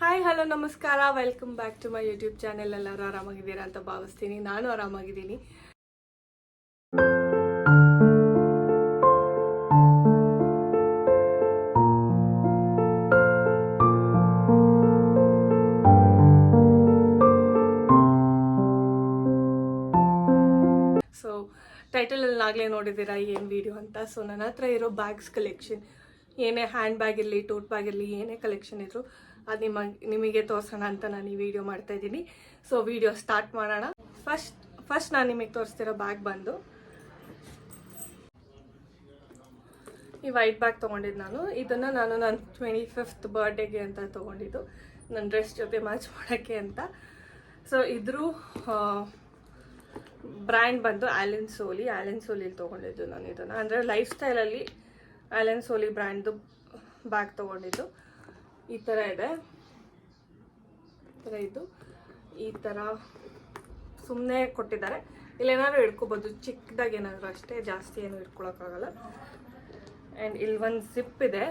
Hi hello ನಮಸ್ಕಾರ, welcome back to my YouTube channel. ಎಲ್ಲರೂ ಆರಾಮಾಗಿದ್ದೀರಾ ಅಂತ ಭಾವಿಸ್ತೀನಿ. ನಾನು ಆರಾಮಾಗಿದ್ದೀನಿ. ಸೊ ಟೈಟಲಲ್ಲಿ ಆಗಲೇ ನೋಡಿದ್ದೀರಾ ಏನು ವಿಡಿಯೋ ಅಂತ. ಸೊ ನನ್ನ ಹತ್ರ ಇರೋ ಬ್ಯಾಗ್ಸ್ ಕಲೆಕ್ಷನ್, ಏನೇ ಹ್ಯಾಂಡ್ ಬ್ಯಾಗ್ ಇರಲಿ, ಟೋಟ್ ಬ್ಯಾಗ್ ಇರಲಿ, ಏನೇ ಕಲೆಕ್ಷನ್ ಇದ್ರು ಅದು ನಿಮಗೆ ತೋರಿಸೋಣ ಅಂತ ನಾನು ಈ ವಿಡಿಯೋ ಮಾಡ್ತಾ ಇದ್ದೀನಿ. ಸೊ ವಿಡಿಯೋ ಸ್ಟಾರ್ಟ್ ಮಾಡೋಣ. ಫಸ್ಟ್ ನಾನು ನಿಮಗೆ ತೋರಿಸ್ತಿರೋ ಬ್ಯಾಗ್ ಬಂದು ಈ ವೈಟ್ ಬ್ಯಾಗ್ ತೊಗೊಂಡಿದ್ದು. ಇದನ್ನು ನನ್ನ 25th ಬರ್ಡೇಗೆ ಅಂತ ತೊಗೊಂಡಿದ್ದು, ನನ್ನ ಡ್ರೆಸ್ ಜೊತೆ ಮ್ಯಾಚ್ ಮಾಡೋಕ್ಕೆ ಅಂತ. ಸೊ ಇದ್ರ ಬ್ರ್ಯಾಂಡ್ ಬಂದು ಆ್ಯಲೆನ್ ಸೋಲಿಲಿ ತೊಗೊಂಡಿದ್ದು ನಾನು ಇದನ್ನು. ಅಂದರೆ ಲೈಫ್ ಸ್ಟೈಲಲ್ಲಿ ಆ್ಯಲೆನ್ ಸೋಲಿ ಬ್ರ್ಯಾಂಡ್ದು ಬ್ಯಾಗ್ ತೊಗೊಂಡಿದ್ದು. ಈ ಥರ ಇದೆ, ಇದು ಈ ಥರ ಸುಮ್ಮನೆ ಕೊಟ್ಟಿದ್ದಾರೆ. ಇಲ್ಲೇನಾದ್ರು ಇಟ್ಕೋಬೋದು, ಚಿಕ್ಕದಾಗಿ ಏನಾದರೂ ಅಷ್ಟೇ, ಜಾಸ್ತಿ ಏನು ಇಟ್ಕೊಳಕ್ಕಾಗಲ್ಲ. ಆ್ಯಂಡ್ ಇಲ್ಲಿ ಒಂದು ಜಿಪ್ ಇದೆ,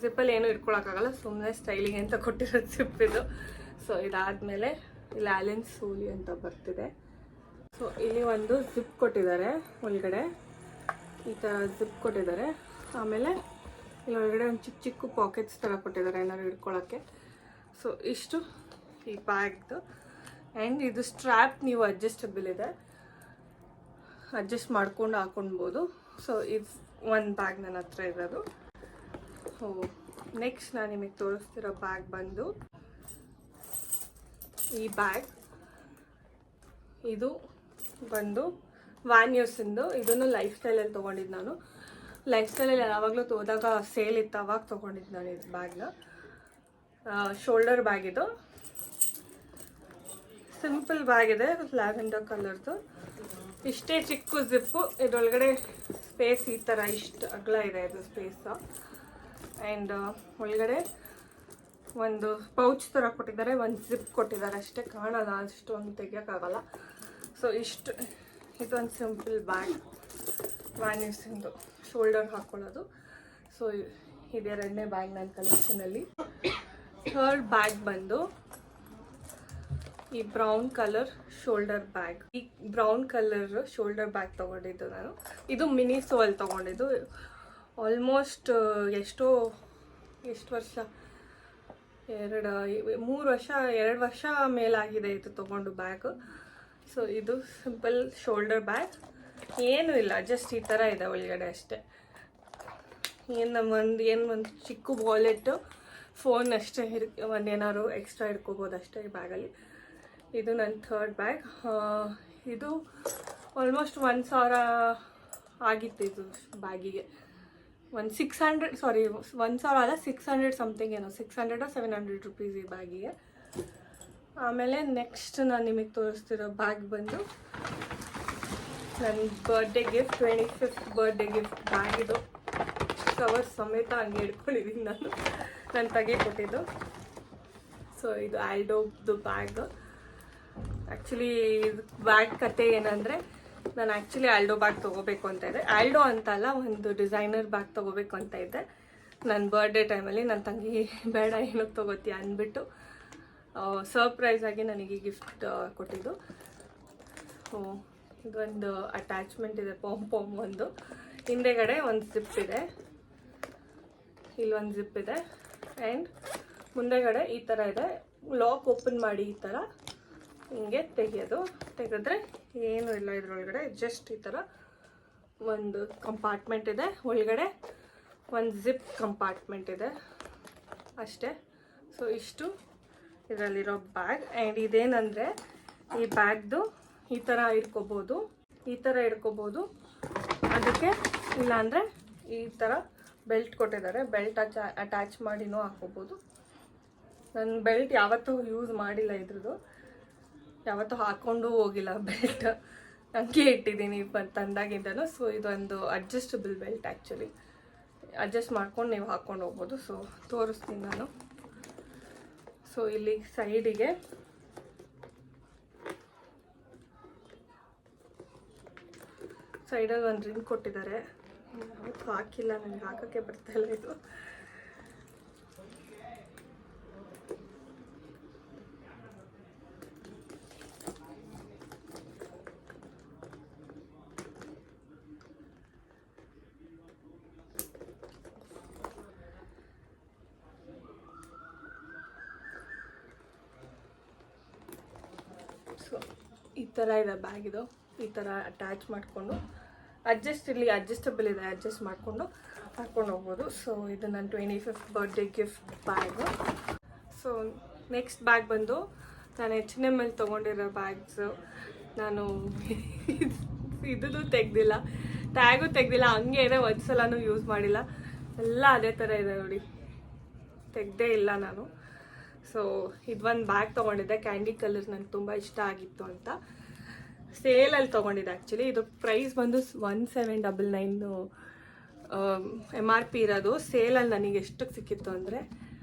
ಜಿಪ್ಪಲ್ಲಿ ಏನು ಇಟ್ಕೊಳಕ್ಕಾಗಲ್ಲ, ಸುಮ್ಮನೆ ಸ್ಟೈಲಿಗೆ ಅಂತ ಕೊಟ್ಟಿರೋದು ಜಿಪ್ ಇದು. ಸೊ ಇದಾದಮೇಲೆ ಇಲ್ಲಿ ಆ್ಯಲೆನ್ ಸೋಲಿ ಅಂತ ಬರ್ತಿದೆ. ಸೊ ಇಲ್ಲಿ ಒಂದು ಜಿಪ್ ಕೊಟ್ಟಿದ್ದಾರೆ ಒಳಗಡೆ, ಈ ಥರ ಜಿಪ್ ಕೊಟ್ಟಿದ್ದಾರೆ. ಆಮೇಲೆ ಇಲ್ಲಿ ಒಳಗಡೆ ಒಂದು ಚಿಕ್ಕ ಚಿಕ್ಕ ಪಾಕೆಟ್ಸ್ ಥರ ಕೊಟ್ಟಿದ್ದಾರೆ ಏನಾದ್ರು ಇಟ್ಕೊಳ್ಳೋಕ್ಕೆ. ಸೊ ಇಷ್ಟು ಈ ಬ್ಯಾಗ್ದು. ಆ್ಯಂಡ್ ಇದು ಸ್ಟ್ರ್ಯಾಪ್ ನೀವು ಅಡ್ಜಸ್ಟಬಲ್ ಇದೆ, ಅಡ್ಜಸ್ಟ್ ಮಾಡ್ಕೊಂಡು ಹಾಕೊಳ್ಬೋದು. ಸೊ ಇದು ಒಂದು ಬ್ಯಾಗ್ ನನ್ನ ಹತ್ರ ಇರೋದು. ಸೊ ನೆಕ್ಸ್ಟ್ ನಾನು ನಿಮಗೆ ತೋರಿಸ್ತಿರೋ ಬ್ಯಾಗ್ ಬಂದು ಈ ಬ್ಯಾಗ್. ಇದು ಬಂದು ವ್ಯಾನ್ಯೂಸಿಂದು. ಇದನ್ನು ಲೈಫ್ ಸ್ಟೈಲಲ್ಲಿ ತೊಗೊಂಡಿದ್ದು ನಾನು. ಲೈಫ್ ಸ್ಟೈಲಲ್ಲಿ ಯಾವಾಗಲೂ ಹೋದಾಗ ಸೇಲ್ ಇತ್ತು, ಅವಾಗ ತೊಗೊಂಡಿದ್ದು ನಾನು ಇದು ಬ್ಯಾಗ್ನ. ಶೋಲ್ಡರ್ ಬ್ಯಾಗ್ ಇದು, ಸಿಂಪಲ್ ಬ್ಯಾಗ್ ಇದೆ, ಲ್ಯಾವೆಂಡರ್ ಕಲರ್ದು. ಇಷ್ಟೇ ಚಿಕ್ಕ ಜಿಪ್ಪು, ಇದರೊಳಗಡೆ ಸ್ಪೇಸ್ ಈ ಥರ ಇಷ್ಟು ಅಗಲ ಇದೆ ಇದು ಸ್ಪೇಸು. ಆ್ಯಂಡ್ ಒಳಗಡೆ ಒಂದು ಪೌಚ್ ಥರ ಕೊಟ್ಟಿದ್ದಾರೆ, ಒಂದು ಜಿಪ್ ಕೊಟ್ಟಿದ್ದಾರೆ ಅಷ್ಟೇ, ಕಾಣಲ್ಲ ಅಷ್ಟೊಂದು ತೆಗಿಯೋಕ್ಕಾಗಲ್ಲ. ಸೊ ಇಷ್ಟು, ಇದೊಂದು ಸಿಂಪಲ್ ಬ್ಯಾಗ್ ವ್ಯಾನ್ಯೂಸಿಂದು, ಶೋಲ್ಡರ್ ಹಾಕ್ಕೊಳ್ಳೋದು. ಸೊ ಇದೆರಡನೇ ಬ್ಯಾಗ್ ನನ್ನ ಕಲೆಕ್ಷನಲ್ಲಿ. ಥರ್ಡ್ ಬ್ಯಾಗ್ ಬಂದು ಈ ಬ್ರೌನ್ ಕಲರ್ ಶೋಲ್ಡರ್ ಬ್ಯಾಗ್. ಈ ಬ್ರೌನ್ ಕಲರ್ ಶೋಲ್ಡರ್ ಬ್ಯಾಗ್ ತೊಗೊಂಡಿದ್ದು ನಾನು. ಇದು ಮಿನಿಸೋ ಅಲ್ಲಿ ತೊಗೊಂಡಿದ್ದು. ಆಲ್ಮೋಸ್ಟ್ ಎಷ್ಟು ವರ್ಷ, 2 ವರ್ಷ ಮೇಲಾಗಿದೆ ಇದು ತೊಗೊಂಡು ಬ್ಯಾಗ್. ಸೊ ಇದು ಸಿಂಪಲ್ ಶೋಲ್ಡರ್ ಬ್ಯಾಗ್, ಏನೂ ಇಲ್ಲ, ಜಸ್ಟ್ ಈ ಥರ ಇದೆ ಒಳಗಡೆ ಅಷ್ಟೇ. ಒಂದು ಚಿಕ್ಕ ವಾಲೆಟ್ಟು, ಫೋನ್ ಅಷ್ಟೇ ಒಂದೇನಾದ್ರು ಎಕ್ಸ್ಟ್ರಾ ಇಟ್ಕೋಬೋದು ಅಷ್ಟೇ ಈ ಬ್ಯಾಗಲ್ಲಿ. ಇದು ನನ್ನ ಥರ್ಡ್ ಬ್ಯಾಗ್. ಇದು ಆಲ್ಮೋಸ್ಟ್ 1,000 ಆಗಿತ್ತು ಇದು ಬ್ಯಾಗಿಗೆ. 1,000 ಅಲ್ಲ, 600 ಸಮಥಿಂಗ್ ಏನೋ, 600 or 700 ರುಪೀಸ್ ಈ ಬ್ಯಾಗಿಗೆ. ಆಮೇಲೆ ನೆಕ್ಸ್ಟ್ ನಾನು ನಿಮಗೆ ತೋರಿಸ್ತಿರೋ ಬ್ಯಾಗ್ ಬಂದು ನನ್ನ birthday gift, 25th birthday gift bag. ಇದು ಕವರ್ ಸಮೇತ ಹಂಗೆ ಇಟ್ಕೊಂಡಿದ್ದೀನಿ ನಾನು, ನಾನು ತೆಗೆದುಕೊಟ್ಟಿದ್ದು. ಸೊ ಇದು ಆಲ್ಡೋದು ಬ್ಯಾಗ್. ಆ್ಯಕ್ಚುಲಿ ಬ್ಯಾಗ್ ಕತೆ ಏನಂದರೆ, ನಾನು ಆ್ಯಕ್ಚುಲಿ ಆಲ್ಡೋ ಬ್ಯಾಗ್ ತೊಗೋಬೇಕು ಅಂತ ಇದ್ದೆ. ಆಲ್ಡೋ ಅಂತಲ್ಲ, ಒಂದು ಡಿಸೈನರ್ ಬ್ಯಾಗ್ ತೊಗೋಬೇಕು ಅಂತ ಇದ್ದೆ. ನನ್ನ ಬರ್ಡೇ ಟೈಮಲ್ಲಿ ನನ್ನ ತಂಗಿ ಬೇಡ ಏನಕ್ಕೆ ತೊಗೋತೀಯ ಅಂದ್ಬಿಟ್ಟು ಸರ್ಪ್ರೈಸಾಗಿ ನನಗೆ ಗಿಫ್ಟ್ ಕೊಟ್ಟಿದ್ದು. ಸೊ ಇದೊಂದು ಅಟ್ಯಾಚ್ಮೆಂಟ್ ಇದೆ, ಪಾಮ್ ಒಂದು. ಹಿಂದೆಗಡೆ ಒಂದು ಜಿಪ್ ಇದೆ, ಇಲ್ಲೊಂದು ಜಿಪ್ ಇದೆ. ಆ್ಯಂಡ್ ಮುಂದೆಗಡೆ ಈ ಥರ ಇದೆ, ಲಾಕ್ ಓಪನ್ ಮಾಡಿ ಈ ಥರ ಹಿಂಗೆ ತೆಗೆದ್ರೆ ಏನೂ ಇಲ್ಲ ಇದರೊಳಗಡೆ. ಜಸ್ಟ್ ಈ ಥರ ಒಂದು ಕಂಪಾರ್ಟ್ಮೆಂಟ್ ಇದೆ, ಒಳಗಡೆ ಒಂದು ಜಿಪ್ ಕಂಪಾರ್ಟ್ಮೆಂಟ್ ಇದೆ ಅಷ್ಟೇ. ಸೊ ಇಷ್ಟು ಇದರಲ್ಲಿರೋ ಬ್ಯಾಗ್. ಆ್ಯಂಡ್ ಇದೇನಂದರೆ, ಈ ಬ್ಯಾಗ್ದು ಈ ಥರ ಇಟ್ಕೋಬೋದು, ಅದಕ್ಕೆ ಇಲ್ಲಾಂದರೆ ಈ ಥರ ಬೆಲ್ಟ್ ಕೊಟ್ಟಿದ್ದಾರೆ, ಬೆಲ್ಟ್ ಅಟ್ಯಾಚ್ ಮಾಡಿನೂ ಹಾಕೋಬೋದು. ನನ್ನ ಬೆಲ್ಟ್ ಯಾವತ್ತೂ ಯೂಸ್ ಮಾಡಿಲ್ಲ, ಇದ್ರದ್ದು ಯಾವತ್ತೂ ಹಾಕ್ಕೊಂಡು ಹೋಗಿಲ್ಲ ಬೆಲ್ಟ್, ಹಂಗೆ ಇಟ್ಟಿದ್ದೀನಿ ತಂದಾಗಿಂದನೂ. ಸೊ ಇದೊಂದು ಅಡ್ಜಸ್ಟಬಲ್ ಬೆಲ್ಟ್, ಆ್ಯಕ್ಚುಲಿ ಅಡ್ಜಸ್ಟ್ ಮಾಡ್ಕೊಂಡು ನೀವು ಹಾಕ್ಕೊಂಡು ಹೋಗ್ಬೋದು. ಸೊ ತೋರಿಸ್ತೀನಿ ನಾನು. ಸೊ ಇಲ್ಲಿ ಸೈಡಿಗೆ ಸೈಡಲ್ಲಿ ಒಂದು ರಿಂಗ್ ಕೊಟ್ಟಿದ್ದಾರೆ, ಯಾವತ್ತೂ ಹಾಕಿಲ್ಲ, ನನಗೆ ಹಾಕೋಕ್ಕೆ ಬರ್ತಾಯಿಲ್ಲ ಇದು. ಸೊ ಈ ಥರ ಇದೆ ಬ್ಯಾಗ್ ಇದು. ಈ ಥರ ಅಟ್ಯಾಚ್ ಮಾಡಿಕೊಂಡು ಇಲ್ಲಿ ಅಡ್ಜಸ್ಟಬಲ್ ಇದೆ, ಅಡ್ಜಸ್ಟ್ ಮಾಡಿಕೊಂಡು ಹಾಕ್ಕೊಂಡು ಹೋಗ್ಬೋದು. ಸೊ ಇದು ನನ್ನ 25th birthday gift bag. So next bag ಬಂದು ನಾನು H&M ತೊಗೊಂಡಿರೋ ಬ್ಯಾಗ್ಸು. ನಾನು ಇದೂ ತೆಗ್ದಿಲ್ಲ, ಟ್ಯಾಗೂ ತೆಗ್ದಿಲ್ಲ, ಹಂಗೆ ಇದೆ, ಒಂದು ಸಲನೂ ಯೂಸ್ ಮಾಡಿಲ್ಲ. ಎಲ್ಲ ಅದೇ ಥರ ಇದೆ ನೋಡಿ, ತೆಗ್ದೇ ಇಲ್ಲ ನಾನು. ಸೊ ಇದೊಂದು ಬ್ಯಾಗ್ ತೊಗೊಂಡಿದ್ದೆ, ಕ್ಯಾಂಡಿ ಕಲರ್, ನನಗೆ ತುಂಬ ಇಷ್ಟ ಆಗಿತ್ತು ಅಂತ ಸೇಲಲ್ಲಿ ತೊಗೊಂಡಿದ್ದೆ. ಆ್ಯಕ್ಚುಲಿ ಇದು ಪ್ರೈಸ್ ಬಂದು 1799 MRP ಇರೋದು. ಸೇಲಲ್ಲಿ ನನಗೆ ಎಷ್ಟಕ್ಕೆ ಸಿಕ್ಕಿತ್ತು ಅಂದರೆ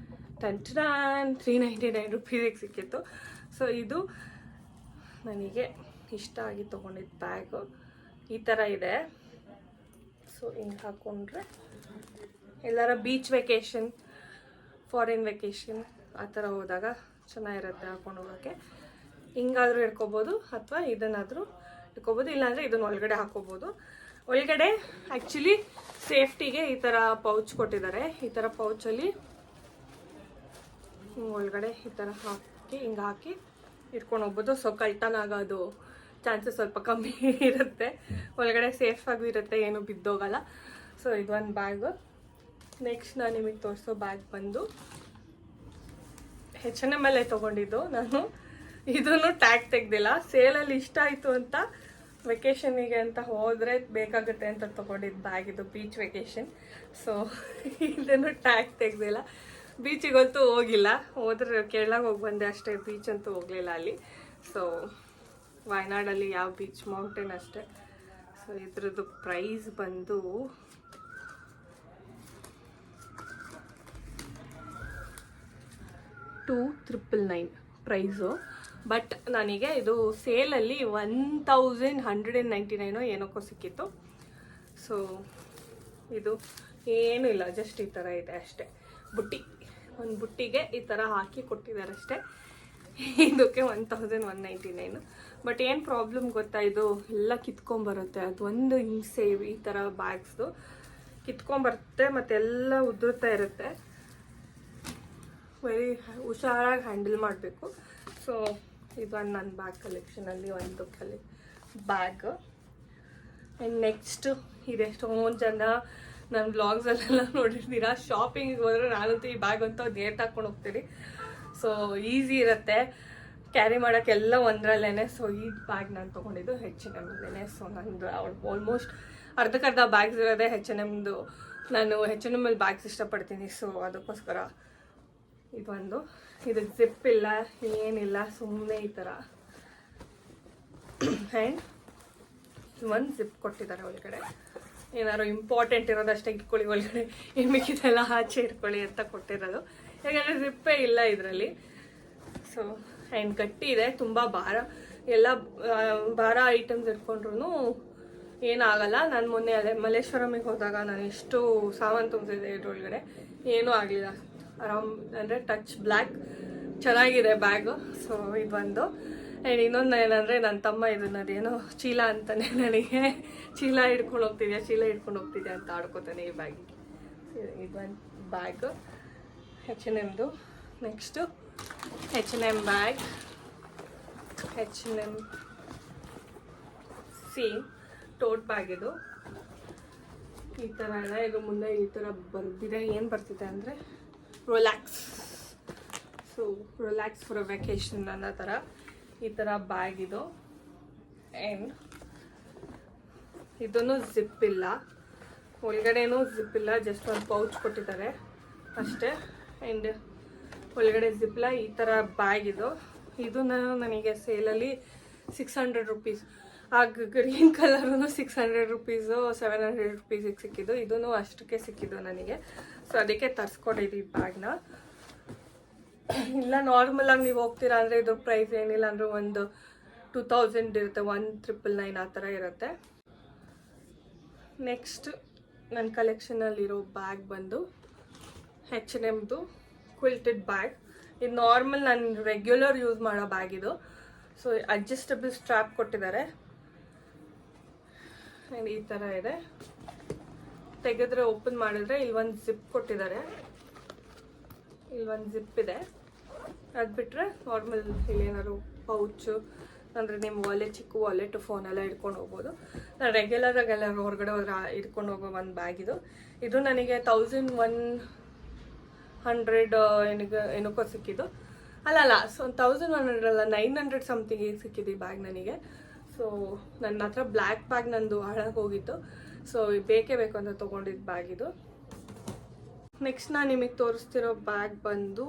399 ರುಪೀಸಿಗೆ ಸಿಕ್ಕಿತ್ತು. ಸೊ ಇದು ನನಗೆ ಇಷ್ಟ ಆಗಿ ತೊಗೊಂಡಿದ್ದ ಬ್ಯಾಗು. ಈ ಥರ ಇದೆ. ಸೊ ಹಿಂಗೆ ಹಾಕ್ಕೊಂಡ್ರೆ ಎಲ್ಲರ ಬೀಚ್ ವೆಕೇಷನ್, ಫಾರಿನ್ ವೆಕೇಷನ್ ಆ ಥರ ಹೋದಾಗ ಚೆನ್ನಾಗಿರುತ್ತೆ ಹಾಕ್ಕೊಂಡು ಹೋಗೋಕ್ಕೆ. ಹಿಂಗಾದರೂ ಇಟ್ಕೋಬೋದು ಅಥವಾ ಇದನ್ನಾದರೂ ಇಟ್ಕೋಬೋದು, ಇಲ್ಲಾಂದರೆ ಇದನ್ನು ಒಳಗಡೆ ಹಾಕ್ಕೋಬೋದು. ಒಳಗಡೆ ಆ್ಯಕ್ಚುಲಿ ಸೇಫ್ಟಿಗೆ ಈ ಥರ ಪೌಚ್ ಕೊಟ್ಟಿದ್ದಾರೆ. ಈ ಥರ ಪೌಚಲ್ಲಿ ಒಳಗಡೆ ಈ ಥರ ಹಾಕಿ ಹಿಂಗೆ ಹಾಕಿ ಇಟ್ಕೊಂಡು ಹೋಗ್ಬೋದು. ಸೊ ಕಳ್ತನ ಆಗೋದು ಚಾನ್ಸಸ್ ಸ್ವಲ್ಪ ಕಮ್ಮಿ ಇರುತ್ತೆ. ಒಳಗಡೆ ಸೇಫಾಗೂ ಇರುತ್ತೆ, ಏನೂ ಬಿದ್ದೋಗಲ್ಲ. ಸೊ ಇದೊಂದು ಬ್ಯಾಗು. ನೆಕ್ಸ್ಟ್ ನಾನು ನಿಮಗೆ ತೋರಿಸೋ ಬ್ಯಾಗ್ ಬಂದು H&M ತೊಗೊಂಡಿದ್ದು ನಾನು. ಇದನ್ನು ಟ್ಯಾಗ್ ತೆಗ್ದಿಲ್ಲ, ಸೇಲಲ್ಲಿ ಇಷ್ಟ ಆಯಿತು ಅಂತ ವೆಕೇಷನಿಗೆ ಅಂತ ಹೋದರೆ ಬೇಕಾಗುತ್ತೆ ಅಂತ ತೊಗೊಂಡಿದ್ದು ಬ್ಯಾಗ್ ಇದು, ಬೀಚ್ ವೆಕೇಷನ್. ಸೊ ಇದನ್ನು ಟ್ಯಾಗ್ ತೆಗ್ದಿಲ್ಲ, ಬೀಚಿಗಂತೂ ಹೋಗಿಲ್ಲ, ಹೋದ್ರೆ ಕೇರಳಗೆ ಹೋಗಿ ಬಂದೆ ಅಷ್ಟೇ, ಬೀಚ್ ಅಂತೂ ಹೋಗಲಿಲ್ಲ ಅಲ್ಲಿ. ಸೊ ವಯನಾಡಲ್ಲಿ ಯಾವ ಬೀಚ್, ಮೌಂಟೇನ್ ಅಷ್ಟೇ. ಸೊ ಇದ್ರದ್ದು ಪ್ರೈಸ್ ಬಂದು $2,999 ಪ್ರೈಸು. ಬಟ್ ನನಗೆ ಇದು ಸೇಲಲ್ಲಿ 1199 ಏನಕ್ಕೋ ಸಿಕ್ಕಿತ್ತು. ಸೊ ಇದು ಏನೂ ಇಲ್ಲ, ಜಸ್ಟ್ ಈ ಥರ ಇದೆ ಅಷ್ಟೇ. ಬುಟ್ಟಿ, ಒಂದು ಬುಟ್ಟಿಗೆ ಈ ಥರ ಹಾಕಿ ಕೊಟ್ಟಿದ್ದಾರೆ ಅಷ್ಟೇ. ಇದಕ್ಕೆ 1199. ಬಟ್ ಏನು ಪ್ರಾಬ್ಲಮ್ ಗೊತ್ತಾ, ಇದು ಎಲ್ಲ ಕಿತ್ಕೊಂಬರುತ್ತೆ. ಅದೊಂದು ಹಿಂಸೆ ಈ ಥರ ಬ್ಯಾಗ್ಸ್ದು, ಕಿತ್ಕೊಂಬರುತ್ತೆ ಮತ್ತು ಎಲ್ಲ ಉದುರ್ತಾ ಇರುತ್ತೆ. ವೆರಿ ಹುಷಾರಾಗಿ ಹ್ಯಾಂಡಲ್ ಮಾಡಬೇಕು. ಸೊ ಇದೊಂದು ನನ್ನ ಬ್ಯಾಗ್ ಕಲೆಕ್ಷನಲ್ಲಿ ಒಂದು ಬ್ಯಾಗ್. ಆ್ಯಂಡ್ ನೆಕ್ಸ್ಟು ಇದೆಷ್ಟೊಂದು ಜನ ನನ್ನ ವ್ಲಾಗ್ಸಲ್ಲೆಲ್ಲ ನೋಡಿರ್ತೀರ, ಶಾಪಿಂಗಿಗೆ ಹೋದರೆ ನಾನಂತೂ ಈ ಬ್ಯಾಗ್ ಅಂತೂ ನೇಟ್ ಹಾಕ್ಕೊಂಡು ಹೋಗ್ತೀನಿ. ಸೊ ಈಸಿ ಇರುತ್ತೆ ಕ್ಯಾರಿ ಮಾಡೋಕ್ಕೆಲ್ಲ ಒಂದರಲ್ಲೇ. ಸೊ ಈ ಬ್ಯಾಗ್ ನಾನು ತೊಗೊಂಡಿದ್ದು H&M. ಸೊ ನಂದು ಆಲ್ಮೋಸ್ಟ್ ಅರ್ಧಕ್ಕರ್ಧ ಬ್ಯಾಗ್ಸ್ ಇರೋದೇ H&Mದು. ನಾನು H&M ಬ್ಯಾಗ್ಸ್ ಇಷ್ಟಪಡ್ತೀನಿ. ಸೊ ಅದಕ್ಕೋಸ್ಕರ ಇದೊಂದು, ಇದಕ್ಕೆ ಜಿಪ್ ಇಲ್ಲ, ಏನಿಲ್ಲ, ಸುಮ್ಮನೆ ಈ ಥರ. ಆ್ಯಂಡ್ ಒಂದು ಜಿಪ್ ಕೊಟ್ಟಿದ್ದಾರೆ ಒಳಗಡೆ, ಏನಾದ್ರು ಇಂಪಾರ್ಟೆಂಟ್ ಇರೋದಷ್ಟೇ ಇಟ್ಕೊಳ್ಳಿ ಒಳಗಡೆ, ಏನು ಮಿಕ್ಕಿದೆಲ್ಲ ಆಚೆ ಇಟ್ಕೊಳ್ಳಿ ಅಂತ ಕೊಟ್ಟಿರೋದು. ಯಾಕಂದರೆ ಜಿಪ್ಪೇ ಇಲ್ಲ ಇದರಲ್ಲಿ. ಸೊ ಆ್ಯಂಡ್ ಗಟ್ಟಿ ಇದೆ, ತುಂಬ ಭಾರ, ಎಲ್ಲ ಭಾರ ಐಟಮ್ಸ್ ಇಟ್ಕೊಂಡ್ರು ಏನಾಗಲ್ಲ. ನಾನು ಮೊನ್ನೆ ಅದೇ ಮಲ್ಲೇಶ್ವರಮಿಗೆ ಹೋದಾಗ ನಾನು ಎಷ್ಟು ಸಾಮಾನು ತುಂಬಿಸಿದೆ ಇದ್ರೊಳಗಡೆ, ಏನೂ ಆಗಲಿಲ್ಲ. ಆರಾಮ್, ಅಂದರೆ ಟಚ್ ಬ್ಲ್ಯಾಕ್, ಚೆನ್ನಾಗಿದೆ ಬ್ಯಾಗು. ಸೊ ಇದೊಂದು. ಆ್ಯಂಡ್ ಇನ್ನೊಂದು ಏನಂದರೆ ನನ್ನ ತಮ್ಮ ಇದನ್ನದೇನೋ ಚೀಲ ಅಂತಾನೆ, ನನಗೆ ಚೀಲ ಹಿಡ್ಕೊಂಡು ಹೋಗ್ತಿದ್ಯಾ ಅಂತ ಆಡ್ಕೋತಾನೆ ಈ ಬ್ಯಾಗಿಗೆ. ಇದೊಂದು ಬ್ಯಾಗು H&Mದು. Next H&M bag, H&M same tote bag. ಇದು ಈ ಥರ ಇದೆ. ಇದು ಮುಂದೆ ಈ ಥರ ಬರ್ದಿದೆ, ಏನು ಬರ್ತಿದೆ ಅಂದರೆ relax. So relax for a vacation ಅನ್ನೋ ಥರ ಈ ಥರ ಬ್ಯಾಗ್ ಇದು. ಆ್ಯಂಡ್ ಇದನ್ನು ಜಿಪ್ ಇಲ್ಲ, ಒಳಗಡೆನೂ ಜಿಪ್ ಇಲ್ಲ, ಜಸ್ಟ್ ಒಂದು ಪೌಚ್ ಕೊಟ್ಟಿದ್ದಾರೆ ಅಷ್ಟೇ. ಆ್ಯಂಡ್ ಒಳಗಡೆ ಜಿಪ್ಲ. ಈ ಥರ ಬ್ಯಾಗ್ ಇದು. ಇದು ನನಗೆ ಸೇಲಲ್ಲಿ 600 ರುಪೀಸ್. ಆ ಗ್ರೀನ್ ಕಲರೂ 600 ರುಪೀಸು, 700 ರುಪೀಸಿಗೆ ಸಿಕ್ಕಿದ್ದು. ಇದೂ ಅಷ್ಟಕ್ಕೆ ಸಿಕ್ಕಿದ್ದು ನನಗೆ. ಸೊ ಅದಕ್ಕೆ ತರಿಸ್ಕೊಂಡಿದ್ದೀವಿ ಬ್ಯಾಗ್ನ. ಇಲ್ಲ ನಾರ್ಮಲಾಗಿ ನೀವು ಹೋಗ್ತೀರಾ ಅಂದರೆ ಇದ್ರ ಪ್ರೈಸ್ ಏನಿಲ್ಲ ಅಂದರೆ ಒಂದು 2000 ಇರುತ್ತೆ, 1999 ಆ ಥರ ಇರುತ್ತೆ. ನೆಕ್ಸ್ಟ್ ನನ್ನ ಕಲೆಕ್ಷನಲ್ಲಿರೋ ಬ್ಯಾಗ್ ಬಂದು H&Mದು ಕ್ವಿಲ್ಟೆಡ್ ಬ್ಯಾಗ್. ಇದು ನಾರ್ಮಲ್ ನಾನು ರೆಗ್ಯುಲರ್ ಯೂಸ್ ಮಾಡೋ ಬ್ಯಾಗ್ ಇದು. ಸೊ ಅಡ್ಜಸ್ಟಬಲ್ ಸ್ಟ್ರ್ಯಾಪ್ ಕೊಟ್ಟಿದ್ದಾರೆ. ಆ್ಯಂಡ್ ಈ ಥರ ಇದೆ. ತೆಗೆದ್ರೆ ಓಪನ್ ಮಾಡಿದ್ರೆ ಇಲ್ಲಿ ಒಂದು ಜಿಪ್ ಕೊಟ್ಟಿದ್ದಾರೆ, ಇಲ್ಲಿ ಒಂದು ಜಿಪ್ ಇದೆ. ಅದು ಬಿಟ್ಟರೆ ನಾರ್ಮಲ್ ಇಲ್ಲೇನಾದ್ರು ಪೌಚು ಅಂದರೆ ನಿಮ್ಮ ವಾಲೆಟ್, ಚಿಕ್ಕ ವಾಲೆಟ್, ಫೋನೆಲ್ಲ ಇಟ್ಕೊಂಡು ಹೋಗ್ಬೋದು. ನಾನು ರೆಗ್ಯುಲರಾಗೆಲ್ಲ ಹೊರಗಡೆ ಹೋದ್ರೆ ಇಟ್ಕೊಂಡು ಹೋಗೋ ಒಂದು ಬ್ಯಾಗ್ ಇದು. ಇದು ನನಗೆ 1100 ಏನಕ್ಕೋ ಸಿಕ್ಕಿದ್ದು. ಅಲ್ಲ ಸೊ 1100 ಅಲ್ಲ, 900 ಸಮಥಿಂಗ್ ಸಿಕ್ಕಿದ್ದು ಈ ಬ್ಯಾಗ್ ನನಗೆ. ಸೊ ನನ್ನ ಹತ್ರ ಬ್ಲ್ಯಾಕ್ ಬ್ಯಾಗ್ ನಂದು ಹಾಳಾಗಿ ಹೋಗಿತ್ತು. ಸೊ ಬೇಕೇ ಬೇಕು ಅಂತ ತೊಗೊಂಡಿದ್ದು ಬ್ಯಾಗ್ ಇದು. ನೆಕ್ಸ್ಟ್ ನಾನು ನಿಮಗೆ ತೋರಿಸ್ತಿರೋ ಬ್ಯಾಗ್ ಬಂದು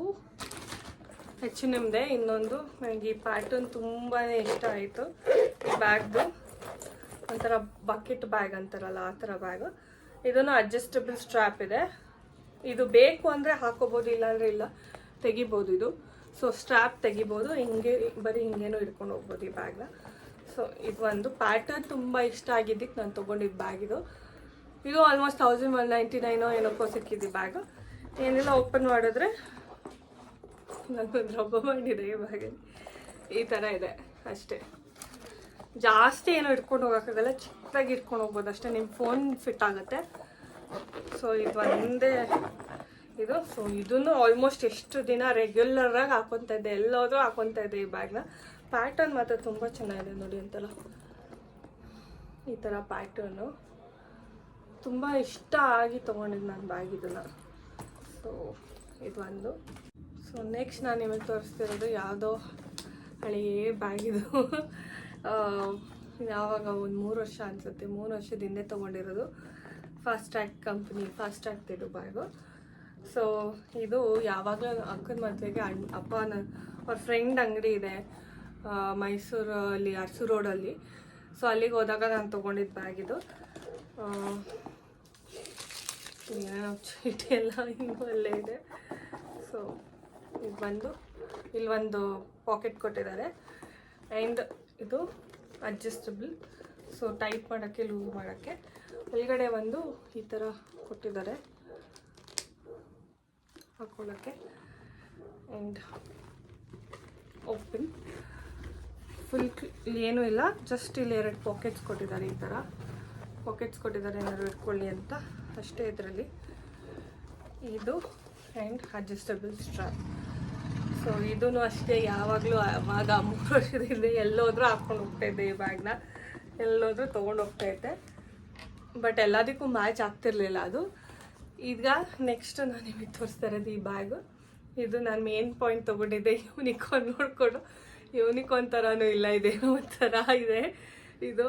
H&Mದೆ. ಇನ್ನೊಂದು ನನಗೆ ಈ ಪ್ಯಾಟರ್ನ್ ತುಂಬಾ ಇಷ್ಟ ಆಯಿತು. ಈ ಬ್ಯಾಗ್ದು ಒಂಥರ ಬಕೆಟ್ ಬ್ಯಾಗ್ ಅಂತಾರಲ್ಲ ಆ ಥರ ಬ್ಯಾಗು. ಇದನ್ನು ಅಡ್ಜಸ್ಟಬಲ್ ಸ್ಟ್ರ್ಯಾಪ್ ಇದೆ. ಇದು ಬೇಕು ಅಂದರೆ ಹಾಕೋಬೋದು, ಇಲ್ಲಾಂದರೆ ಇಲ್ಲ, ತೆಗಿಬೋದು ಇದು. ಸೊ ಸ್ಟ್ರ್ಯಾಪ್ ತೆಗಿಬೋದು, ಹಿಂಗೆ ಬರೀ ಹಿಂಗೇನೋ ಇಟ್ಕೊಂಡು ಹೋಗ್ಬೋದು ಈ ಬ್ಯಾಗ್ನ. ಸೊ ಇದು ಒಂದು ಪ್ಯಾಟರ್ನ್ ತುಂಬ ಇಷ್ಟ ಆಗಿದ್ದಕ್ಕೆ ನಾನು ತೊಗೊಂಡಿದ್ದು ಬ್ಯಾಗ್ ಇದು. ಇದು ಆಲ್ಮೋಸ್ಟ್ 1199 ಏನಕ್ಕೋ ಸಿಕ್ಕಿದ್ದು ಬ್ಯಾಗು. ಏನೆಲ್ಲ ಓಪನ್ ಮಾಡಿದ್ರೆ ನನಗೊಂದು ರಬ್ಬ ಮಾಡಿದೆ ಈ ಬ್ಯಾಗಲ್ಲಿ. ಈ ಥರ ಇದೆ ಅಷ್ಟೇ. ಜಾಸ್ತಿ ಏನೋ ಇಟ್ಕೊಂಡು ಹೋಗೋಕ್ಕಾಗಲ್ಲ, ಚಿಕ್ಕದಾಗಿ ಇಟ್ಕೊಂಡು ಹೋಗ್ಬೋದು ಅಷ್ಟೇ. ನಿಮ್ಮ ಫೋನ್ ಫಿಟ್ ಆಗುತ್ತೆ. ಸೊ ಇದು ಒಂದೇ ಇದು. ಸೊ ಇದನ್ನು ಆಲ್ಮೋಸ್ಟ್ ಎಷ್ಟು ದಿನ ರೆಗ್ಯುಲರಾಗಿ ಹಾಕೊತಾ ಇದ್ದೆ, ಎಲ್ಲೋದ್ರೂ ಹಾಕೊತಾ ಇದ್ದೆ ಈ ಬ್ಯಾಗ್ನ. ಪ್ಯಾಟರ್ನ್ ಮಾತ್ರ ತುಂಬ ಚೆನ್ನಾಗಿದೆ ನೋಡಿ ಅಂತಲ್ಲ. ಈ ಥರ ಪ್ಯಾಟರ್ನು ತುಂಬ ಇಷ್ಟ ಆಗಿ ತೊಗೊಂಡಿದ್ದು ನಾನು ಬ್ಯಾಗ್ ಇದನ್ನು. ಸೊ ಇದು ಒಂದು. ಸೊ ನೆಕ್ಸ್ಟ್ ನಾನು ನಿಮಗೆ ತೋರಿಸ್ತಿರೋದು ಯಾವುದೋ ಹಳೆಯೇ ಬ್ಯಾಗ್ ಇದು. ಯಾವಾಗ ಒಂದು 3 ವರ್ಷ ಅನಿಸುತ್ತೆ, 3 ವರ್ಷದ ಹಿಂದೆ ತೊಗೊಂಡಿರೋದು. Fast track company, fast track ಇದು ಬ್ಯಾಗು. ಸೊ ಇದು ಯಾವಾಗಲೂ ಅಕ್ಕನ ಮದುವೆಗೆ ಅವ್ರ ಫ್ರೆಂಡ್ ಅಂಗಡಿ ಇದೆ ಮೈಸೂರಲ್ಲಿ, ಅರಸು ರೋಡಲ್ಲಿ. ಸೊ ಅಲ್ಲಿಗೆ ಹೋದಾಗ ನಾನು ತೊಗೊಂಡಿದ್ದು ಬ್ಯಾಗ್ ಇದು. ಏನೋ ಚೀಟಿ ಎಲ್ಲ ಇನ್ನೂ ಅಲ್ಲೇ ಇದೆ. ಸೊ ಇದು ಬಂದು ಇಲ್ಲೊಂದು ಪಾಕೆಟ್ ಕೊಟ್ಟಿದ್ದಾರೆ. ಆ್ಯಂಡ್ ಇದು ಅಡ್ಜಸ್ಟಬಲ್. ಸೊ ಟೈಟ್ ಮಾಡೋಕ್ಕೆ, ಲೂಸ್ ಮಾಡೋಕ್ಕೆ. ಒಳಗಡೆ ಒಂದು ಈ ಥರ ಕೊಟ್ಟಿದ್ದಾರೆ ಹಾಕೊಳ್ಳೋಕ್ಕೆ. ಆ್ಯಂಡ್ ಓಪನ್ ಫುಲ್ ಇಲ್ಲಿ ಏನೂ ಇಲ್ಲ, ಜಸ್ಟ್ ಇಲ್ಲಿ 2 ಪಾಕೆಟ್ಸ್ ಕೊಟ್ಟಿದ್ದಾರೆ. ಈ ಥರ ಪಾಕೆಟ್ಸ್ ಕೊಟ್ಟಿದ್ದಾರೆ ಏನಾದ್ರು ಇಟ್ಕೊಳ್ಳಿ ಅಂತ ಅಷ್ಟೇ ಇದರಲ್ಲಿ. ಇದು ಆ್ಯಂಡ್ ಅಡ್ಜಸ್ಟಬಲ್ ಸ್ಟ್ರ್ಯಾಪ್. ಸೊ ಇದೂ ಅಷ್ಟೇ, ಯಾವಾಗಲೂ ಆವಾಗ 3 ವರ್ಷದ ಹಿಂದೆ ಎಲ್ಲೋದ್ರೂ ಹಾಕ್ಕೊಂಡು ಹೋಗ್ತಾಯಿದ್ದೆ ಈ ಬ್ಯಾಗ್ನ. ಎಲ್ಲೋದ್ರೂ ತೊಗೊಂಡು ಹೋಗ್ತಾಯಿದ್ದೆ. ಬಟ್ ಎಲ್ಲದಕ್ಕೂ ಮ್ಯಾಚ್ ಆಗ್ತಿರ್ಲಿಲ್ಲ ಅದು. ಈಗ ನೆಕ್ಸ್ಟ್ ನಾನು ನಿಮಗೆ ತೋರಿಸ್ತಾ ಇರೋದು ಈ ಬ್ಯಾಗು. ಇದು ನಾನು ಮೇನ್ ಪಾಯಿಂಟ್ ತೊಗೊಂಡಿದ್ದೆ, ಯೂನಿಕಾರ್ನ್ ನೋಡಿಕೊಂಡು. ಯೂನಿಕಾರ್ನ್ ಥರನೂ ಇಲ್ಲ, ಇದೇನೋ ಒಂಥರ ಇದೆ ಇದು.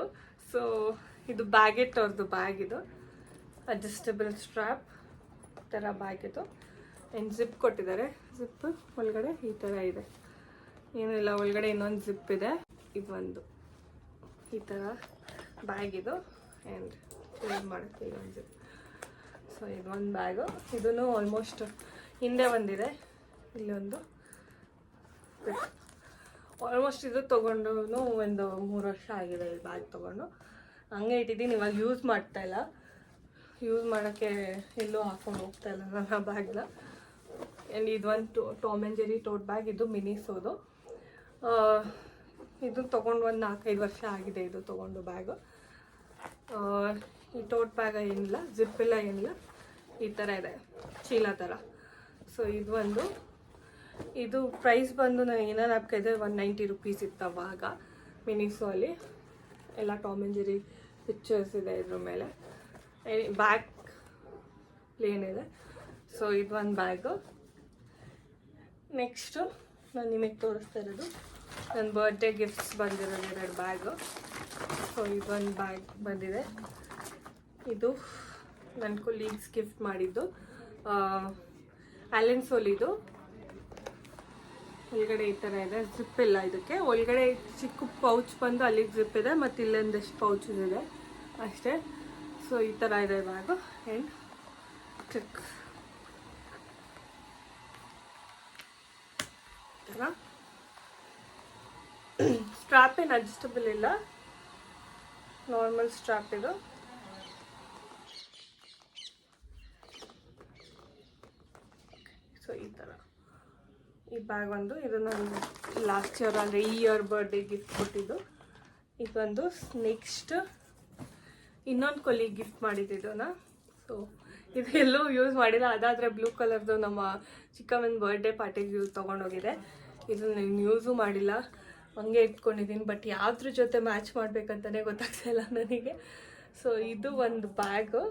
ಸೊ ಇದು ಬ್ಯಾಗೆಟ್ ಅವ್ರದ್ದು ಬ್ಯಾಗ್ ಇದು. ಅಡ್ಜಸ್ಟಬಲ್ ಸ್ಟ್ರ್ಯಾಪ್ ಥರ ಬ್ಯಾಗ್ ಇದು. ಆ್ಯಂಡ್ ಜಿಪ್ ಕೊಟ್ಟಿದ್ದಾರೆ. ಜಿಪ್ ಒಳಗಡೆ ಈ ಥರ ಇದೆ, ಏನಿಲ್ಲ, ಒಳಗಡೆ ಇನ್ನೊಂದು ಜಿಪ್ ಇದೆ. ಇದು ಒಂದು ಈ ಥರ ಬ್ಯಾಗ್ ಇದು. ಆ್ಯಂಡ್ ಕ್ಲೀನ್ ಮಾಡೋಕ್ಕೆ ಇದೊಂದು ಜಿಪ್. ಸೊ ಇದೊಂದು ಬ್ಯಾಗು. ಇದೂ ಆಲ್ಮೋಸ್ಟ್ ಹಿಂದೆ ಒಂದಿದೆ, ಇಲ್ಲೊಂದು. ಆಲ್ಮೋಸ್ಟ್ ಇದು ತೊಗೊಂಡು ಒಂದು 3 ವರ್ಷ ಆಗಿದೆ ಈ ಬ್ಯಾಗ್ ತೊಗೊಂಡು. ಹಂಗೆ ಇಟ್ಟಿದ್ದೀನಿ, ಇವಾಗ ಯೂಸ್ ಮಾಡ್ತಾಯಿಲ್ಲ. ಯೂಸ್ ಮಾಡೋಕ್ಕೆ ಎಲ್ಲೂ ಹಾಕ್ಕೊಂಡು ಹೋಗ್ತಾಯಿಲ್ಲ ನಾನು ಆ ಬ್ಯಾಗ್ನ. ಆ್ಯಂಡ್ ಇದೊಂದು ಟಾಮ್ ಆ್ಯಂಡ್ ಜೆರಿ ಟೋಟ್ ಬ್ಯಾಗ್. ಇದು ಮಿನಿಸೋದು. ಇದು ತೊಗೊಂಡು ಒಂದು 4-5 ವರ್ಷ ಆಗಿದೆ ಇದು ತೊಗೊಂಡು ಬ್ಯಾಗು. ಈ ಟೋಟ್ ಬ್ಯಾಗ ಏನಿಲ್ಲ, ಜಿಪ್ ಎಲ್ಲ ಏನಿಲ್ಲ, ಈ ಥರ ಇದೆ, ಚೀಲ ಥರ. ಸೊ ಇದು ಒಂದು. ಇದು ಪ್ರೈಸ್ ಬಂದು ನನಗೆ ಏನೋ ನಾಪ್ಕಿದೆ 190 ರೂಪೀಸ್ ಇತ್ತು ಅವಾಗ ಮಿನಿಸೋ ಅಲ್ಲಿ. ಎಲ್ಲ ಟಾಮ್ ಆ್ಯಂಡ್ ಜೆರಿ ಪಿಕ್ಚರ್ಸ್ ಇದೆ ಇದ್ರ ಮೇಲೆ. ಬ್ಯಾಗ್ ಪ್ಲೇನ್ ಇದೆ. ಸೊ ಇದು ಒಂದು ಬ್ಯಾಗು. ನೆಕ್ಸ್ಟು ನಾನು ನಿಮಗೆ ತೋರಿಸ್ತಾ ಇರೋದು ನನ್ನ ಬರ್ಡೇ ಗಿಫ್ಟ್ಸ್ ಬಂದಿರೋದು 2 ಬ್ಯಾಗು. ಸೊ ಇದೊಂದು ಬ್ಯಾಗ್ ಬಂದಿದೆ. ಇದು ನನ್ನ ಕೊಲೀಗ್ಸ್ ಗಿಫ್ಟ್ ಮಾಡಿದ್ದು, ಆ್ಯಲೆನ್ ಸೋಲಿದು. ಒಳಗಡೆ ಈ ಥರ ಇದೆ, ಜಿಪ್ ಇಲ್ಲ ಇದಕ್ಕೆ. ಒಳಗಡೆ ಚಿಕ್ಕ ಪೌಚ್ ಬಂದು ಅಲ್ಲಿಗೆ ಜಿಪ್ ಇದೆ, ಮತ್ತು ಇಲ್ಲೊಂದಷ್ಟು ಪೌಚಸ್ ಇದೆ ಅಷ್ಟೇ. ಸೊ ಈ ಥರ ಇದೆ ಬ್ಯಾಗು. ಆ್ಯಂಡ್ ಚಿಕ್ಕ ಥರ ಸ್ಟ್ರಾಪ್ ಏನು ಅಡ್ಜಸ್ಟಬಲ್ ಇಲ್ಲ, ನಾರ್ಮಲ್ ಸ್ಟ್ರಾಪ್ ಇದು. ಸೊ ಈ ಥರ ಈ ಬ್ಯಾಗ್ ಒಂದು. ಇದು ನಾನು ಲಾಸ್ಟ್ ಇಯರ್ ಅಂದರೆ ಈ ಇಯರ್ ಬರ್ಡೇ ಗಿಫ್ಟ್ ಕೊಟ್ಟಿದ್ದು. ಇದೊಂದು. ನೆಕ್ಸ್ಟ್ ಇನ್ನೊಂದು ಕೊಲಿಗೆ ಗಿಫ್ಟ್ ಮಾಡಿದ್ದಿದ್ದೋನ. ಸೊ ಇದು ಎಲ್ಲೂ ಯೂಸ್ ಮಾಡಿಲ್ಲ. ಅದಾದರೆ ಬ್ಲೂ ಕಲರ್ದು ನಮ್ಮ ಚಿಕ್ಕಮ್ಮನ ಬರ್ಡೇ ಪಾರ್ಟಿಗೆ ತೊಗೊಂಡೋಗಿದೆ. ಇದು ನಾನು ಯೂಸು ಮಾಡಿಲ್ಲ. ಹಂಗೆ ಇಟ್ಕೊಂಡಿದ್ದೀನಿ. ಬಟ್ ಯಾವ್ದ್ರ ಜೊತೆ ಮ್ಯಾಚ್ ಮಾಡಬೇಕಂತಲೇ ಗೊತ್ತಾಗ್ತಾಯಿಲ್ಲ ನನಗೆ. ಸೊ ಇದು ಒಂದು ಬ್ಯಾಗು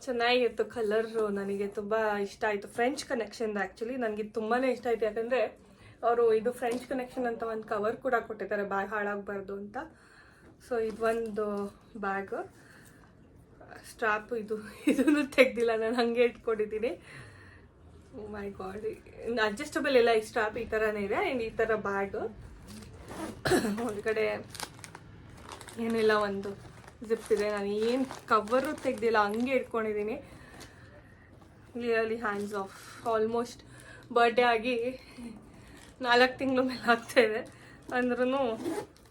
ಚೆನ್ನಾಗಿತ್ತು, ಕಲರು ನನಗೆ ತುಂಬ ಇಷ್ಟ ಆಯಿತು. ಫ್ರೆಂಚ್ ಕನೆಕ್ಷನ್ ಆ್ಯಕ್ಚುಲಿ ನನಗೆ ತುಂಬಾ ಇಷ್ಟ ಆಯಿತು. ಯಾಕಂದರೆ ಅವರು ಇದು ಫ್ರೆಂಚ್ ಕನೆಕ್ಷನ್ ಅಂತ ಒಂದು ಕವರ್ ಕೂಡ ಕೊಟ್ಟಿದ್ದಾರೆ ಬ್ಯಾಗ್ ಹಾಳಾಗಬಾರ್ದು ಅಂತ. ಸೊ ಇದೊಂದು ಬ್ಯಾಗು ಸ್ಟ್ರಾಪು ಇದನ್ನು ತೆಗ್ದಿಲ್ಲ, ನಾನು ಹಾಗೆ ಇಟ್ಕೊಂಡಿದ್ದೀನಿ. ಮೈ ಗಾಡ್, ಅಡ್ಜಸ್ಟಬಲ್ ಇಲ್ಲ ಈ ಸ್ಟ್ರಾಪ್, ಈ ಥರನೇ ಇದೆ. ಆ್ಯಂಡ್ ಈ ಥರ ಬ್ಯಾಗು ಹೊರಗಡೆ ಏನಿಲ್ಲ, ಒಂದು ಜಿಪ್ ಇದೆ. ನಾನು ಏನು ಕವರು ತೆಗ್ದಿಲ್ಲ, ಹಂಗೆ ಇಟ್ಕೊಂಡಿದ್ದೀನಿ. Clearly hands of. Almost birthday ಆಗಿ 4 ತಿಂಗಳು ಮೇಲೆ ಆಗ್ತಾಯಿದೆ ಅಂದ್ರೂ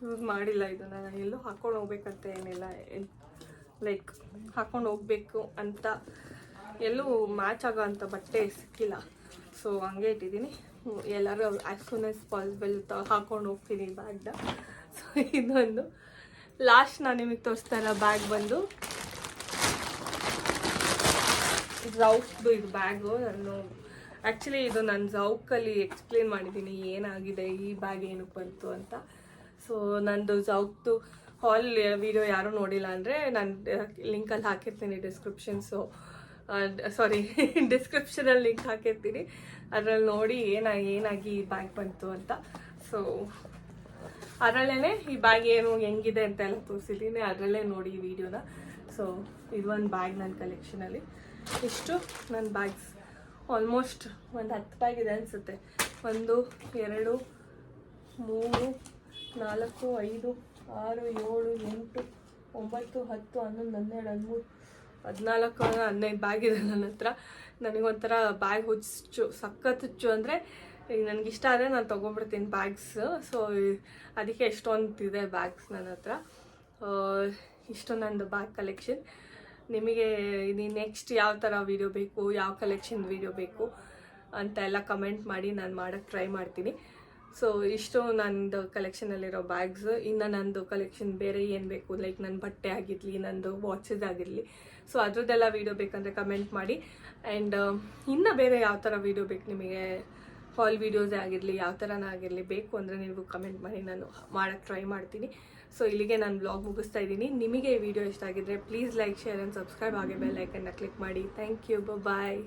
ಯೂಸ್ ಮಾಡಿಲ್ಲ ಇದನ್ನು. ನಾನು ಎಲ್ಲೂ ಹಾಕ್ಕೊಂಡು ಹೋಗ್ಬೇಕಂತ ಏನಿಲ್ಲ, ಲೈಕ್ ಹಾಕ್ಕೊಂಡು ಹೋಗ್ಬೇಕು ಅಂತ ಎಲ್ಲೂ ಮ್ಯಾಚ್ ಆಗೋ ಅಂಥ ಬಟ್ಟೆ ಸಿಕ್ಕಿಲ್ಲ. ಸೊ ಹಂಗೆ ಇಟ್ಟಿದ್ದೀನಿ. ಎಲ್ಲರೂ ಆ್ಯಸ್ ಸೂನ್ ಆಸ್ ಪಾಸಿಬಲ್ ಹಾಕ್ಕೊಂಡು ಹೋಗ್ತೀನಿ ಬ್ಯಾಗ್ನ. ಸೊ ಇದೊಂದು ಲಾಸ್ಟ್ ನಾನು ನಿಮಗೆ ತೋರಿಸ್ತಾ ಇರೋ ಬ್ಯಾಗ್ ಬಂದು ಝೌಕ್ದು ಇದು ಬ್ಯಾಗು. ನಾನು ಆ್ಯಕ್ಚುಲಿ ಇದು ನಾನು ಝೌಕಲ್ಲಿ ಎಕ್ಸ್ಪ್ಲೇನ್ ಮಾಡಿದ್ದೀನಿ ಏನಾಗಿದೆ, ಈ ಬ್ಯಾಗ್ ಏನಕ್ಕೆ ಬಂತು ಅಂತ. ಸೊ ನಂದು ಝೌಕ್ದು ಹಾಲ್ ವಿಡಿಯೋ ಯಾರೂ ನೋಡಿಲ್ಲ ಅಂದರೆ ನಾನು ಲಿಂಕಲ್ಲಿ ಹಾಕಿರ್ತೀನಿ ಡಿಸ್ಕ್ರಿಪ್ಷನ್ಸು, ಸಾರಿ ಡಿಸ್ಕ್ರಿಪ್ಷನಲ್ಲಿ ಲಿಂಕ್ ಹಾಕಿರ್ತೀನಿ. ಅದರಲ್ಲಿ ನೋಡಿ ಏನಾಗಿ ಈ ಬ್ಯಾಗ್ ಬಂತು ಅಂತ. ಸೊ ಅದರಲ್ಲೇ ಈ ಬ್ಯಾಗ್ ಏನು ಹೆಂಗಿದೆ ಅಂತ ಎಲ್ಲ ತೋರಿಸಿದ್ದೀನಿ, ಅದರಲ್ಲೇ ನೋಡಿ ಈ ವಿಡಿಯೋನ. ಸೊ ಇದೊಂದು ಬ್ಯಾಗ್ ನನ್ನ ಕಲೆಕ್ಷನಲ್ಲಿ. ಇಷ್ಟು ನನ್ನ ಬ್ಯಾಗ್ಸ್ ಆಲ್ಮೋಸ್ಟ್ ಒಂದು 10 ಬ್ಯಾಗ್ ಇದೆ ಅನಿಸುತ್ತೆ. 1 2 3 4 5 6 7 8 9 10 11 12 13 14 15 ಬ್ಯಾಗ್ ಇದೆ ನನ್ನ ಹತ್ರ. ನನಗೊಂಥರ ಬ್ಯಾಗ್ ಹುಚ್ಚು, ಸಖತ್ ಹುಚ್ಚು. ಅಂದರೆ ಈಗ ನನಗಿಷ್ಟ ಆದರೆ ನಾನು ತೊಗೊಂಡ್ಬಿಡ್ತೀನಿ ಬ್ಯಾಗ್ಸ್. ಸೊ ಅದಕ್ಕೆ ಎಷ್ಟೊಂದಿದೆ ಬ್ಯಾಗ್ಸ್ ನನ್ನ ಹತ್ರ. ಇಷ್ಟು ನಂದು ಬ್ಯಾಗ್ ಕಲೆಕ್ಷನ್. ನಿಮಗೆ ನೆಕ್ಸ್ಟ್ ಯಾವ ಥರ ವೀಡಿಯೋ ಬೇಕು, ಯಾವ ಕಲೆಕ್ಷನ್ ವೀಡಿಯೋ ಬೇಕು ಅಂತ ಎಲ್ಲ ಕಮೆಂಟ್ ಮಾಡಿ, ನಾನು ಮಾಡೋಕ್ಕೆ ಟ್ರೈ ಮಾಡ್ತೀನಿ. ಸೊ ಇಷ್ಟು ನಂದು ಕಲೆಕ್ಷನಲ್ಲಿರೋ ಬ್ಯಾಗ್ಸ್. ಇನ್ನು ನಂದು ಕಲೆಕ್ಷನ್ ಬೇರೆ ಏನು ಬೇಕು, ಲೈಕ್ ನನ್ನ ಬಟ್ಟೆ ಆಗಿರಲಿ, ನಂದು ವಾಚಸ್ ಆಗಿರಲಿ, ಸೊ ಅದ್ರದ್ದೆಲ್ಲ ವೀಡಿಯೋ ಬೇಕಂದರೆ ಕಮೆಂಟ್ ಮಾಡಿ. ಆ್ಯಂಡ್ ಇನ್ನು ಬೇರೆ ಯಾವ ಥರ ವೀಡಿಯೋ ಬೇಕು ನಿಮಗೆ, ಹಾಲ್ ವೀಡಿಯೋಸೇ ಆಗಿರಲಿ, ಯಾವ ಥರನೇ ಆಗಿರಲಿ ಬೇಕು ಅಂದರೆ ನೀವು ಕಮೆಂಟ್ ಮಾಡಿ, ನಾನು ಮಾಡೋಕ್ಕೆ ಟ್ರೈ ಮಾಡ್ತೀನಿ. ಸೊ ಇಲ್ಲಿಗೆ ನಾನು ಬ್ಲಾಗ್ ಮುಗಿಸ್ತಾ ಇದ್ದೀನಿ. ನಿಮಗೆ ಈ ವಿಡಿಯೋ ಇಷ್ಟ ಆಗಿದ್ದರೆ please like, share and subscribe, ಹಾಗೆ ಬೆಲ್ ಐಕನ್ನ ಕ್ಲಿಕ್ ಮಾಡಿ. Thank you, bye.